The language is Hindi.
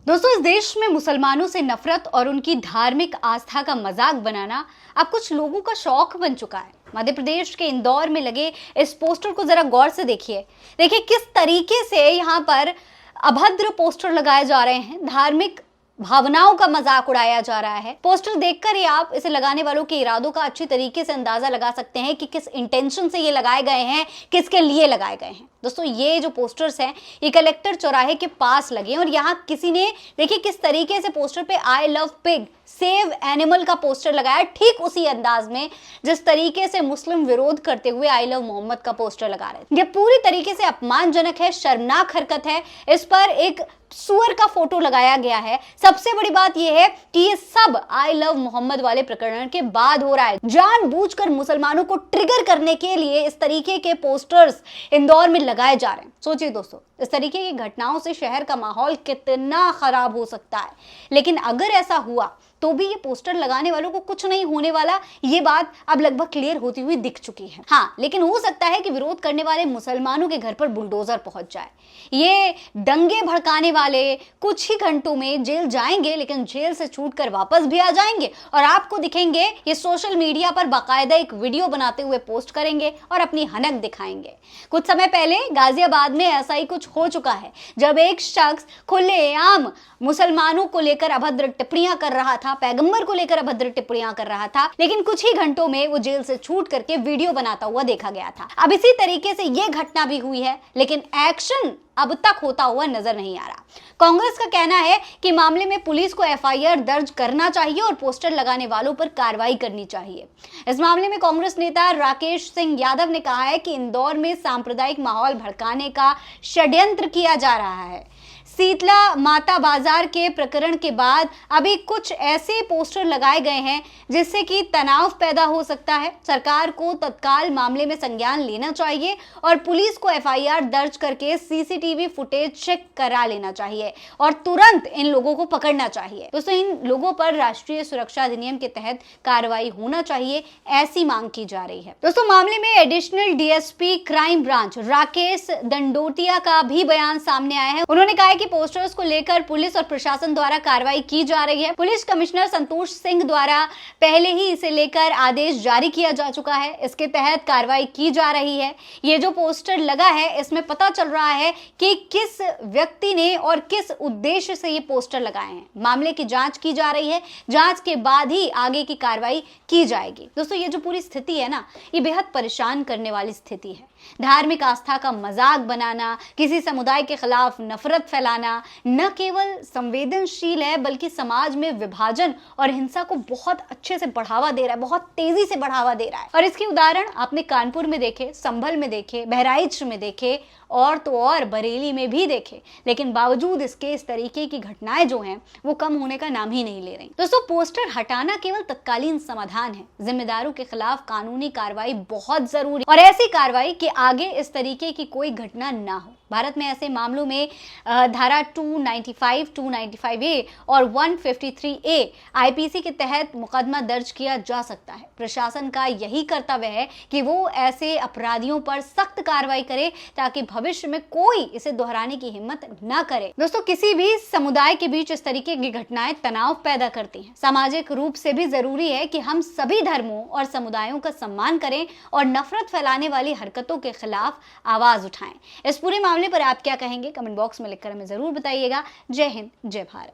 दोस्तों, इस देश में मुसलमानों से नफरत और उनकी धार्मिक आस्था का मजाक बनाना अब कुछ लोगों का शौक बन चुका है। मध्य प्रदेश के इंदौर में लगे इस पोस्टर को जरा गौर से देखिए किस तरीके से यहाँ पर अभद्र पोस्टर लगाए जा रहे हैं, धार्मिक भावनाओं का मजाक उड़ाया जा रहा है। पोस्टर देखकर ही आप इसे लगाने वालों के इरादों का अच्छी तरीके से अंदाजा लगा सकते हैं कि किस इंटेंशन से ये लगाए गए हैं, किसके लिए लगाए गए हैं। दोस्तों, ये जो पोस्टर्स हैं ये कलेक्टर चौराहे के पास लगे और यहाँ किसी ने देखिए किस तरीके से पोस्टर पे I love pig, save animal का पोस्टर लगाया, ठीक उसी अंदाज में जिस तरीके से मुस्लिम विरोध करते हुए आई लव मोहम्मद का पोस्टर लगा रहे हैं। ये पूरी तरीके से अपमानजनक है, शर्मनाक हरकत है। इस पर एक सुअर का फोटो लगाया गया है। सबसे बड़ी बात यह है कि ये सब आई लव मोहम्मद वाले प्रकरण के बाद हो रहा है। जानबूझकर मुसलमानों को ट्रिगर करने के लिए इस तरीके के पोस्टर्स इंदौर में लगाए जा रहे हैं। सोचिए दोस्तों, इस तरीके की घटनाओं से शहर का माहौल कितना खराब हो सकता है। लेकिन अगर ऐसा हुआ तो भी ये पोस्टर लगाने वालों को कुछ नहीं होने वाला, ये बात अब लगभग क्लियर होती हुई दिख चुकी है। हाँ, लेकिन हो सकता है कि विरोध करने वाले मुसलमानों के घर पर बुलडोजर पहुंच जाए। ये दंगे भड़काने वाले कुछ ही घंटों में जेल जाएंगे, लेकिन जेल से छूटकर वापस भी आ जाएंगे और आपको दिखेंगे ये सोशल मीडिया पर बाकायदा एक वीडियो बनाते हुए पोस्ट करेंगे और अपनी हनक दिखाएंगे। कुछ समय पहले गाजियाबाद में ऐसा ही कुछ हो चुका है, जब एक शख्स खुलेआम मुसलमानों को लेकर अभद्र टिप्पणियां कर रहा था, पैगंबर को लेकर अभद्र टिप्पणियां कर रहा था, लेकिन कुछ ही घंटों में वो जेल से छूट करके वीडियो बनाता हुआ देखा गया था। अब इसी तरीके से ये घटना भी हुई है, लेकिन एक्शन अब तक होता हुआ नजर नहीं आ रहा। कांग्रेस का कहना है कि मामले में पुलिस को एफआईआर दर्ज करना चाहिए और पोस्टर लगाने वालों पर कार्रवाई करनी चाहिए। इस मामले में कांग्रेस नेता राकेश सिंह यादव ने कहा है कि इंदौर में सांप्रदायिक माहौल भड़काने का षड्यंत्र किया जा रहा है। शीतला माता बाजार के प्रकरण के बाद अभी कुछ ऐसे पोस्टर लगाए गए हैं जिससे कि तनाव पैदा हो सकता है। सरकार को तत्काल मामले में संज्ञान लेना चाहिए और पुलिस को एफआईआर दर्ज करके सीसीटीवी फुटेज चेक करा लेना चाहिए और तुरंत इन लोगों को पकड़ना चाहिए। दोस्तों, इन लोगों पर राष्ट्रीय सुरक्षा अधिनियम के तहत कार्रवाई होना चाहिए, ऐसी मांग की जा रही है। दोस्तों, मामले में additional DSP crime branch Rakesh Dandotiya का भी बयान सामने आया है। उन्होंने कहा है कि पोस्टर्स को लेकर पुलिस और प्रशासन द्वारा कार्रवाई की जा रही है। पुलिस कमिश्नर संतोष सिंह द्वारा पहले ही इसे लेकर आदेश जारी किया जा चुका है। इसके तहत कार्रवाई की जा रही है। ये जो पोस्टर लगा है इसमें पता चल रहा है कि किस व्यक्ति ने और किस उद्देश्य से ये पोस्टर लगाए हैं। मामले की जांच की जा रही है। जांच के बाद ही आगे की कार्रवाई की जाएगी। दोस्तों, ये जो पूरी स्थिति है ना, ये बेहद परेशान करने वाली स्थिति है। धार्मिक आस्था का मजाक बनाना, किसी समुदाय के खिलाफ नफरत फैलाना न केवल संवेदनशील है बल्कि समाज में विभाजन और हिंसा को बहुत अच्छे से बढ़ावा दे रहा है, बहुत तेजी से बढ़ावा दे रहा है। और इसके उदाहरण आपने कानपुर में देखे, संभल में देखे, बहराइच में देखे और तो और बरेली में भी देखे। लेकिन बावजूद इसके इस तरीके की घटनाएं जो हैं वो कम होने का नाम ही नहीं ले रही। दोस्तों, पोस्टर हटाना केवल तत्कालीन समाधान है। जिम्मेदारों के खिलाफ कानूनी कार्रवाई बहुत जरूरी और ऐसी कार्रवाई कि आगे इस तरीके की कोई घटना ना हो। भारत में ऐसे मामलों में धारा 295, 295A और 153A आईपीसी के तहत मुकदमा दर्ज किया जा सकता है। प्रशासन का यही कर्तव्य है कि वो ऐसे अपराधियों पर सख्त कार्रवाई करे ताकि भविष्य में कोई इसे दोहराने की हिम्मत ना करे। दोस्तों, किसी भी समुदाय के बीच इस तरीके की घटनाएं तनाव पैदा करती हैं। सामाजिक रूप से भी जरूरी है कि हम सभी धर्मों और समुदायों का सम्मान करें और नफरत फैलाने वाली हरकतों के खिलाफ आवाज उठाएं। इस पूरे मामले पर आप क्या कहेंगे? कमेंट बॉक्स में लिखकर हमें जरूर बताइएगा। जय हिंद, जय भारत।